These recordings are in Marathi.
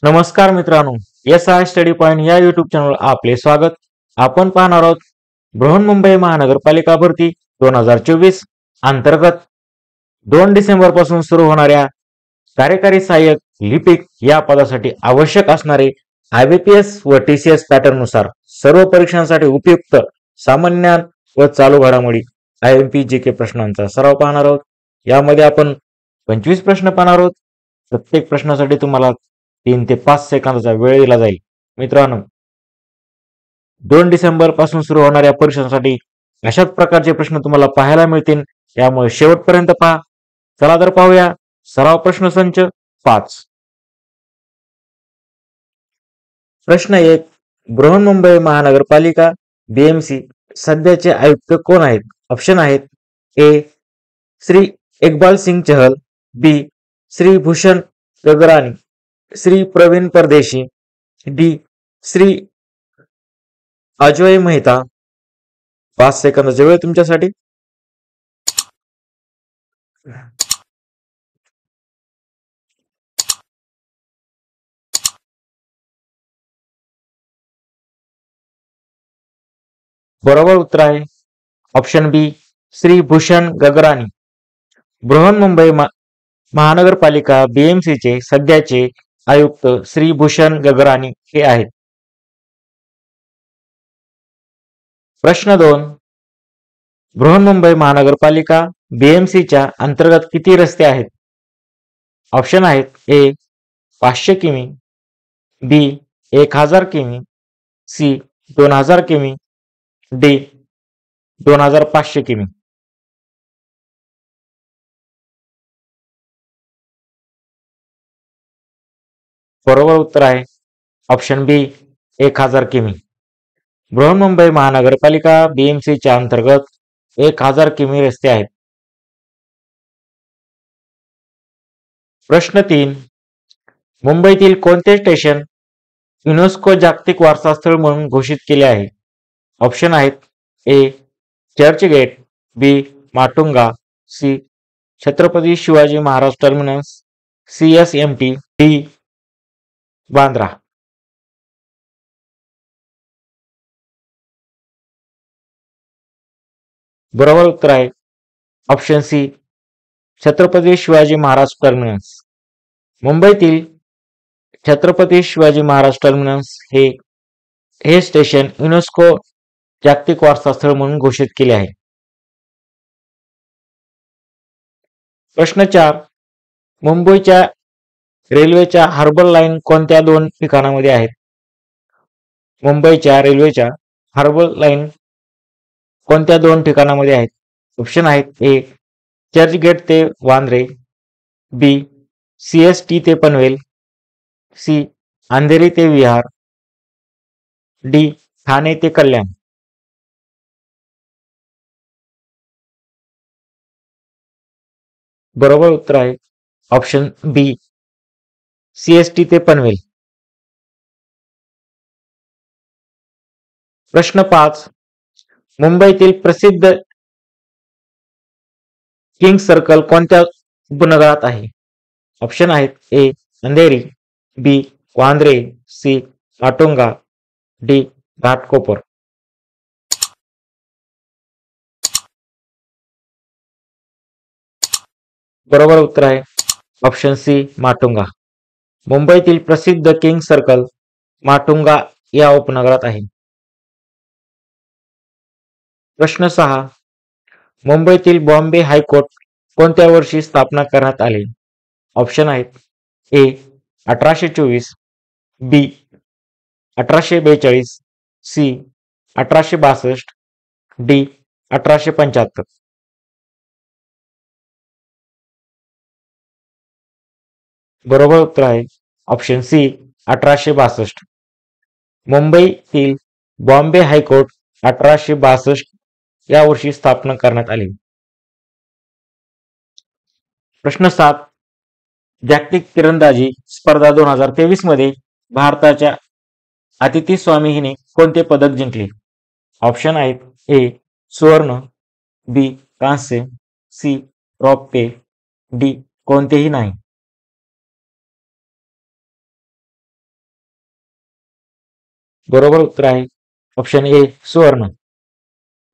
नमस्कार मित्रांनो, SI स्टडी पॉइंट या युट्यूब चॅनल आपले स्वागत. आपण पाहणार आहोत बृहन्मुंबई महानगरपालिका भरती 2024 अंतर्गत 2 डिसेंबर पासून सुरू होणाऱ्या कार्यकारी सहाय्यक लिपिक या पदासाठी आवश्यक असणारे IBPS व TCS पॅटर्न नुसार सर्व परीक्षांसाठी उपयुक्त सामान्य ज्ञान व चालू घडामोडी IMP GK प्रश्नांचा सराव पाहणार आहोत. यामध्ये आपण 25 प्रश्न पाहणार आहोत. प्रत्येक प्रश्नासाठी तुम्हाला 3 ते 5 सेकंदाचा वेळ दिला जाईल. मित्रांनो, 2 डिसेंबर पासून सुरू होणाऱ्या परीक्षांसाठी अशाच प्रकारचे प्रश्न तुम्हाला पाहायला मिळतील. त्यामुळे शेवटपर्यंत पहा. चला तर पाहूया सराव प्रश्न संच 5. प्रश्न 1. बृहन्मुंबई महानगरपालिका BMC सध्याचे आयुक्त कोण आहेत? ऑप्शन आहेत: ए. श्री इकबाल सिंग चहल, बी. श्री भूषण गगरानी, श्री प्रवीण परदेशी, डी. श्री अजय मेहता. 5 सेकंदाचा वेळ तुमच्यासाठी. बरोबर उत्तर आहे ऑप्शन बी, श्री भूषण गगरानी. बृहन्मुंबई महानगरपालिका BMC चे सध्याचे आयुक्त श्री भूषण गगरानी हे आहेत. प्रश्न 2. बृहन्मुंबई महानगरपालिका BMC च्या अंतर्गत किती रस्ते आहेत? ऑप्शन आहेत: ए. 500 किमी, बी. 1000 किमी, सी. 2000 किमी, डी. 2500 किमी. बरोबर उत्तर आहे ऑप्शन बी, 1000 किमी. बृहन्मुंबई महानगरपालिका BMC च्या अंतर्गत 1000 किमी रस्ते आहेत. प्रश्न 3. मुंबईतील कोणते स्टेशन युनेस्को जागतिक वारसा स्थळ म्हणून घोषित केले आहे? ऑप्शन आहेत: A. Churchgate, B. Matunga, C. Chhatrapati Shivaji Maharaj Terminus, CSMT, D. Bandra. बरोबर उत्तर आहे option C, Chhatrapati Shivaji Maharaj Terminus. मुंबईतील छत्रपती शिवाजी महाराज टर्मिनस हे स्टेशन युनेस्को जागतिक वारसा स्थळ म्हणून घोषित केले आहे. प्रश्न 4. मुंबईच्या रेल्वेच्या हार्बर लाईन कोणत्या 2 ठिकाणांमध्ये आहेत? मुंबईच्या रेल्वेच्या हार्बर लाईन कोणत्या 2 ठिकाणांमध्ये आहेत? ऑप्शन आहेत: ए. चर्चगेट ते वांद्रे, बी. CST ते पनवेल, सी. अंधेरी ते विहार, डी. ठाणे ते कल्याण. बरोबर उत्तर आहे ऑप्शन बी, CST ते पनवेल. प्रश्न 5. मुंबईतील प्रसिद्ध किंग सर्कल कोणत्या उपनगरात आहे? ऑप्शन आहेत: ए. अंधेरी, बी. वांद्रे, सी. माटुंगा, डी. घाटकोपर. बरोबर उत्तर आहे ऑप्शन सी, माटुंगा. मुंबईतील प्रसिद्ध किंग सर्कल माटुंगा या उपनगरात आहे. प्रश्न 6. मुंबईतील बॉम्बे हायकोर्ट कोणत्या वर्षी स्थापना करण्यात आले? ऑप्शन आहेत: ए. 1824, बी. 1842, सी. 1862, डी. 1875. बरोबर उत्तर आहे ऑप्शन सी, 1862. मुंबईतील बॉम्बे हायकोर्ट 1862 या वर्षी स्थापना करण्यात आली. प्रश्न 7. जागतिक तिरंदाजी स्पर्धा 2023 मध्ये भारताच्या अदिती स्वामी हिने कोणते पदक जिंकले? ऑप्शन आहेत: ए. सुवर्ण, बी. कांस्य, सी. रौप्य, डी. कोणतेही नाही. बरोबर उत्तर आहे ऑप्शन ए सुवर्ण.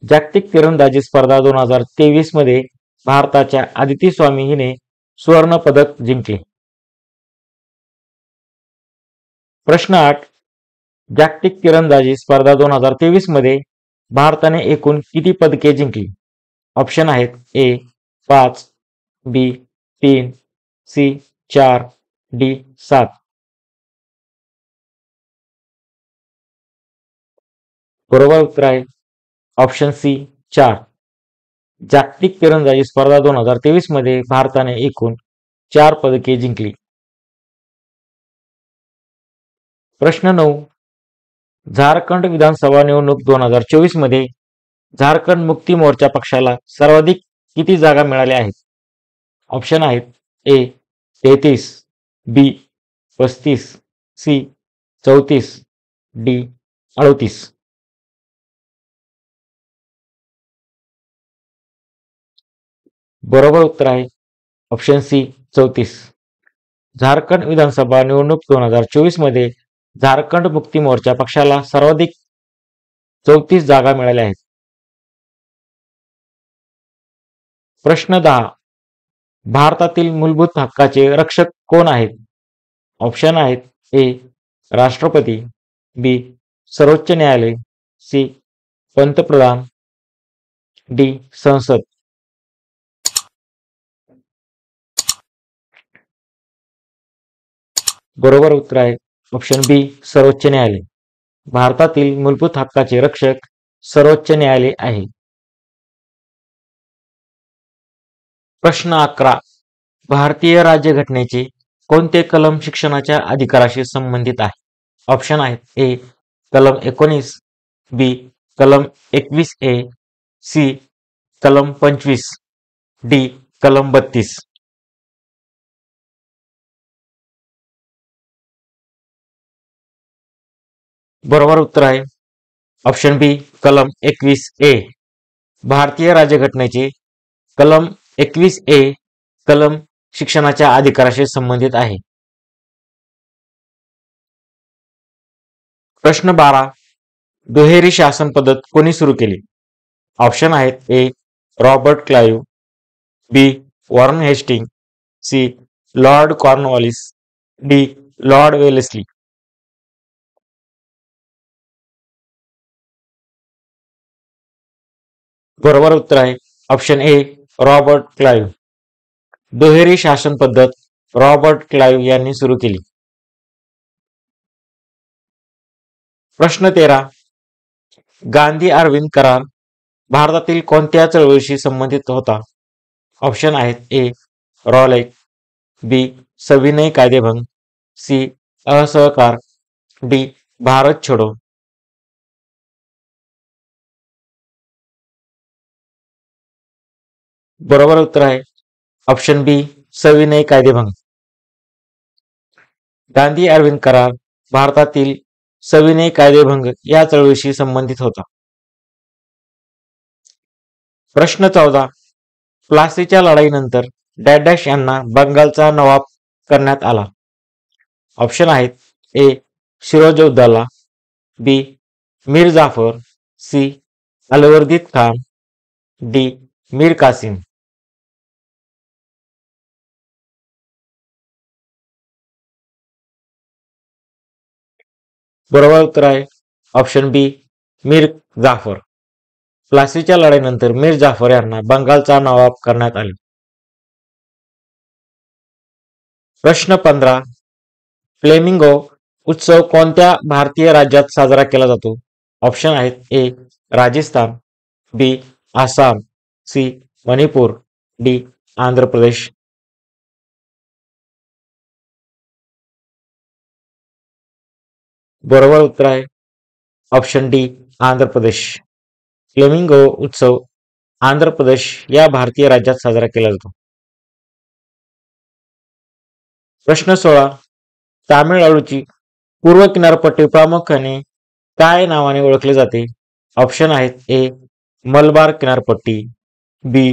जागतिक तिरंदाजी स्पर्धा 2023 मध्ये भारताच्या आदिती स्वामी हिने सुवर्ण पदक जिंकले. प्रश्न 8. जागतिक तिरंदाजी स्पर्धा 2023 मध्ये भारताने एकूण किती पदके जिंकली? ऑप्शन आहेत ए 5, बी 3, सी 4, डी 7. बरोबर उत्तर आहे ऑप्शन सी 4. जागतिक तिरंदाजी स्पर्धा 2023 मध्ये भारताने एकूण 4 पदके जिंकली. प्रश्न 9. झारखंड विधानसभा निवडणूक 2024 मध्ये झारखंड मुक्ती मोर्चा पक्षाला सर्वाधिक किती जागा मिळाल्या आहेत? ऑप्शन आहेत ए 33, बी 35, सी 34, डी 38. बरोबर उत्तर आहे ऑप्शन सी 34. झारखंड विधानसभा निवडणूक 2024 मध्ये झारखंड मुक्ती मोर्चा पक्षाला सर्वाधिक 34 जागा मिळाल्या आहेत. प्रश्न 10. भारतातील मूलभूत हक्काचे रक्षक कोण आहेत? ऑप्शन आहेत ए राष्ट्रपती, बी सर्वोच्च न्यायालय, सी पंतप्रधान, डी संसद. बरोबर उत्तर आहे ऑप्शन बी सर्वोच्च न्यायालय. भारतातील मूलभूत हक्काचे रक्षक सर्वोच्च न्यायालय आहे. प्रश्न 11. भारतीय राज्यघटनेचे कोणते कलम शिक्षणाच्या अधिकाराशी संबंधित आहे? ऑप्शन आहेत ए कलम 19, बी कलम 21A, सी कलम 25, डी कलम 32. बरोबर उत्तर आहे ऑप्शन बी कलम 21A. भारतीय राज्यघटनेचे कलम 21A कलम शिक्षणाच्या अधिकाराशी संबंधित आहे. प्रश्न 12. दुहेरी शासन पद्धत कोणी सुरू केली? ऑप्शन आहेत A Robert Clive, B Warren Hastings, C Lord Cornwallis, D Lord Wellesley. बरोबर उत्तर आहे ऑप्शन ए रॉबर्ट क्लाइव्ह. दुहेरी शासन पद्धत रॉबर्ट क्लाइव्ह यांनी सुरू केली. प्रश्न 13. गांधी अरविंद करार भारतातील कोणत्या चळवळीशी संबंधित होता? ऑप्शन आहेत ए रॉलेट, बी सविनय कायदेभंग, सी असहकार, डी भारत छोडो. बरोबर उत्तर आहे ऑप्शन बी सविनय कायदेभंग. गांधी अरविंद करार भारतातील सविनय कायदेभंग या चळवळीशी संबंधित होता. प्रश्न 14. प्लासीच्या लढाईनंतर डॅश यांना बंगालचा नवाब करण्यात आला. ऑप्शन आहेत A Sirajuddaula, B Mir Jafar, C Alivardi Khan, D Mir Qasim. बरोबर उत्तर आहे ऑप्शन बी मीर जाफर. प्लासीच्या लढाईनंतर मीर जाफर यांना बंगालचा नवाब करण्यात आले. प्रश्न 15. फ्लेमिंगो उत्सव कोणत्या भारतीय राज्यात साजरा केला जातो? ऑप्शन आहेत ए राजस्थान, बी आसाम, सी मणिपूर, डी आंध्र प्रदेश. बरोबर उत्तर आहे option D Andhra Pradesh. Flamingo उत्सव आंध्र प्रदेश या भारतीय राज्यात साजरा केला जातो. प्रश्न 16. तामिळनाडूची पूर्व किनारपट्टी प्रामुख्याने काय नावाने ओळखले जाते? ऑप्शन आहेत ए मलबार किनारपट्टी, बी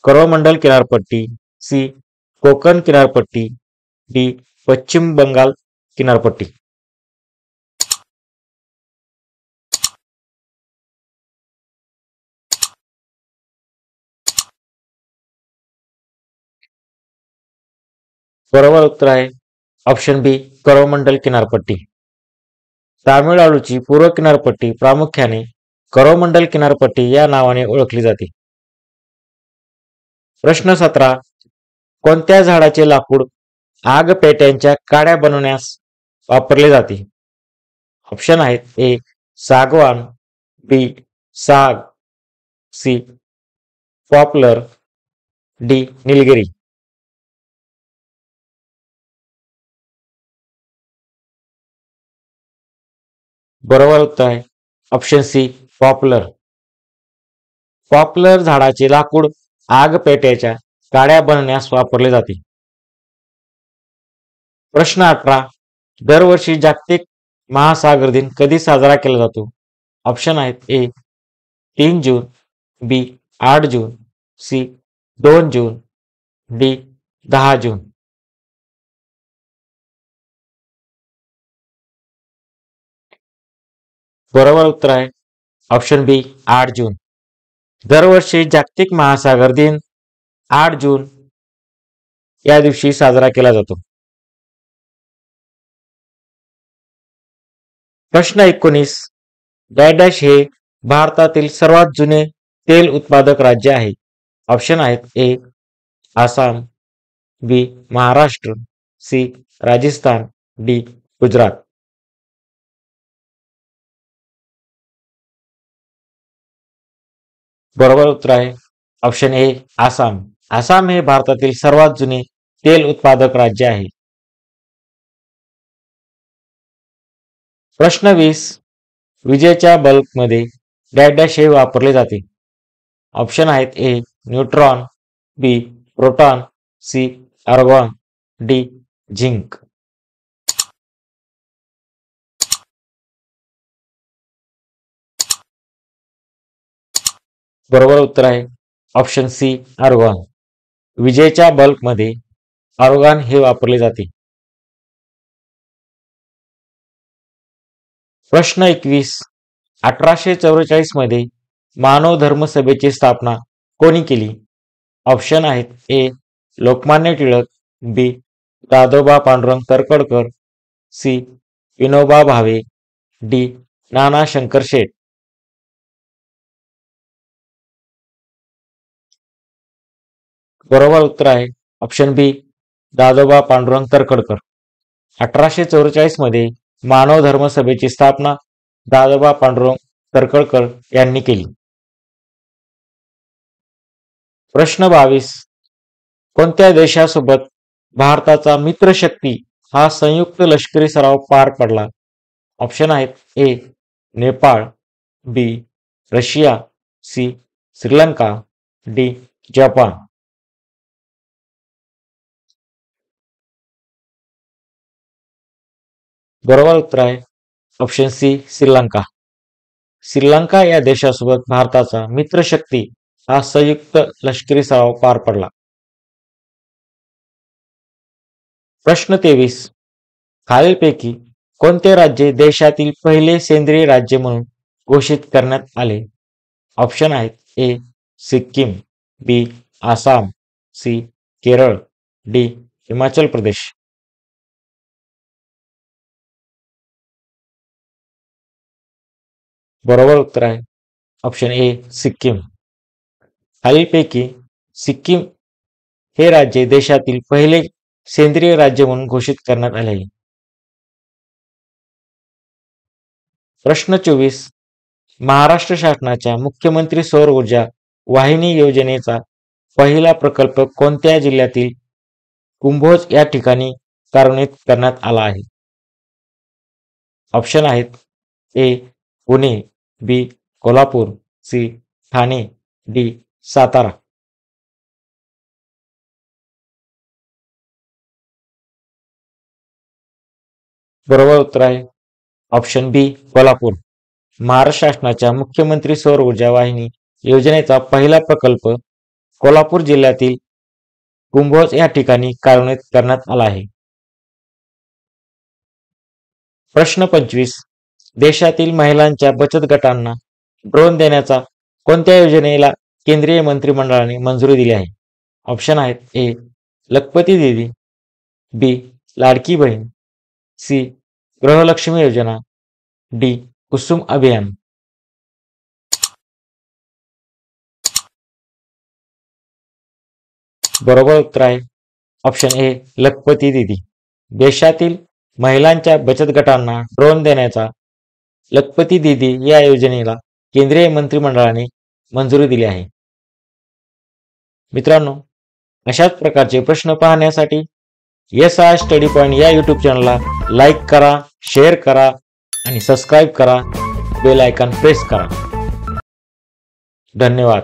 करवमंडल किनारपट्टी, सी कोकण किनारपट्टी, डी पश्चिम बंगाल किनारपट्टी. बरोबर उत्तर आहे ऑप्शन बी करवमंडल किनारपट्टी. तामिळनाडूची पूर्व किनारपट्टी प्रामुख्याने करवमंडल किनारपट्टी या नावाने ओळखली जाते. प्रश्न 17. कोणत्या झाडाचे लाकूड आग पेट्यांच्या काड्या बनवण्यास वापरले जाते? ऑप्शन आहेत ए सागवान, बी साग, सी पॉप्लर, डी निलगिरी. बरोबर उत्तर आहे ऑप्शन सी पॉप्लर. पॉप्लर झाडाचे लाकूड आग पेट्याच्या काड्या बनवण्यास वापरले जाते. प्रश्न 18. दरवर्षी जागतिक महासागर दिन कधी साजरा केला जातो? ऑप्शन आहेत ए 3 जून, बी 8 जून, सी 2 जून, डी 10 जून. बरोबर उत्तर आहे ऑप्शन बी 8 जून. दरवर्षी जागतिक महासागर दिन 8 जून या दिवशी साजरा केला जातो. प्रश्न 19. डॅश हे भारतातील सर्वात जुने तेल उत्पादक राज्य आहे. ऑप्शन आहेत ए आसाम, बी महाराष्ट्र, सी राजस्थान, डी गुजरात. बरोबर उत्तर आहे ऑप्शन ए आसाम. आसाम हे भारतातील सर्वात जुने तेल उत्पादक राज्य आहे. प्रश्न 20. विजेच्या बल्बमध्ये डॅश हे वापरले जाते. ऑप्शन आहेत A neutron, B proton, C argon, D zinc. बरोबर उत्तर आहे ऑप्शन सी आर्गॉन. विजेच्या बल्बमध्ये आर्गॉन हे वापरले जाते. प्रश्न 21. 1844 मध्ये मानव धर्म सभेची स्थापना कोणी केली? ऑप्शन आहेत ए लोकमान्य टिळक, बी दादोबा पांडुरंग तरखडकर, सी विनोबा भावे, डी नाना शंकर शेठ. बरोबर उत्तर आहे ऑप्शन बी दादोबा पांडुरंग तरखडकर. 1844 मध्ये मानव धर्म सभेची स्थापना दादोबा पांडुरंग तरखडकर यांनी केली. प्रश्न 22. कोणत्या देशासोबत भारताचा मित्रशक्ती हा संयुक्त लष्करी सराव पार पडला? ऑप्शन आहेत A Nepal, B Russia, C Sri Lanka, D Japan. बरोबर उत्तर आहे ऑप्शन सी श्रीलंका. श्रीलंका या देशासोबत भारताचा मित्रशक्ती हा संयुक्त लष्करी सराव पार पडला. प्रश्न 23. खालीलपैकी कोणते राज्य देशातील पहिले सेंद्रिय राज्य म्हणून घोषित करण्यात आले? ऑप्शन आहेत ए सिक्कीम, बी आसाम, सी केरळ, डी हिमाचल प्रदेश. बरोबर उत्तर आहे ऑप्शन ए सिक्कीम. खालीलपैकी सिक्कीम हे राज्य देशातील पहिले सेंद्रिय राज्य म्हणून घोषित करण्यात आले आहे. प्रश्न 24. महाराष्ट्र शासनाच्या मुख्यमंत्री सौर ऊर्जा वाहिनी योजनेचा पहिला प्रकल्प कोणत्या जिल्ह्यातील कुंभोज या ठिकाणी कार्यान्वित करण्यात आला आहे? ऑप्शन आहेत ए पुणे, बी कोल्हापूर, सी ठाणे, डी सातारा. बरोबर उत्तर आहे ऑप्शन बी कोल्हापूर. महाराष्ट्र शासनाच्या मुख्यमंत्री सौर ऊर्जा वाहिनी योजनेचा पहिला प्रकल्प कोल्हापूर जिल्ह्यातील कुंभोज या ठिकाणी कार्यान्वित करण्यात आला आहे. प्रश्न 25. देशातील महिलांच्या बचत गटांना ड्रोन देण्याचा कोणत्या योजनेला केंद्रीय मंत्रिमंडळाने मंजुरी दिली आहे? ऑप्शन आहेत ए लखपती दीदी, बी. लाडकी बहीण, सी. गृहलक्ष्मी योजना, डी. कुसुम अभियान. बरोबर उत्तर आहे ऑप्शन ए लखपती दीदी. देशातील महिलांच्या बचत गटांना ड्रोन देण्याचा लखपती दीदी या योजनेला केंद्रीय मंत्रिमंडळाने मंजुरी दिली आहे. मित्रांनो, अशाच प्रकारचे प्रश्न पाहण्यासाठी SR स्टडी पॉइंट या यूट्यूब चॅनलला लाईक करा, शेअर करा आणि सबस्क्राईब करा. बेल आयकॉन प्रेस करा. धन्यवाद.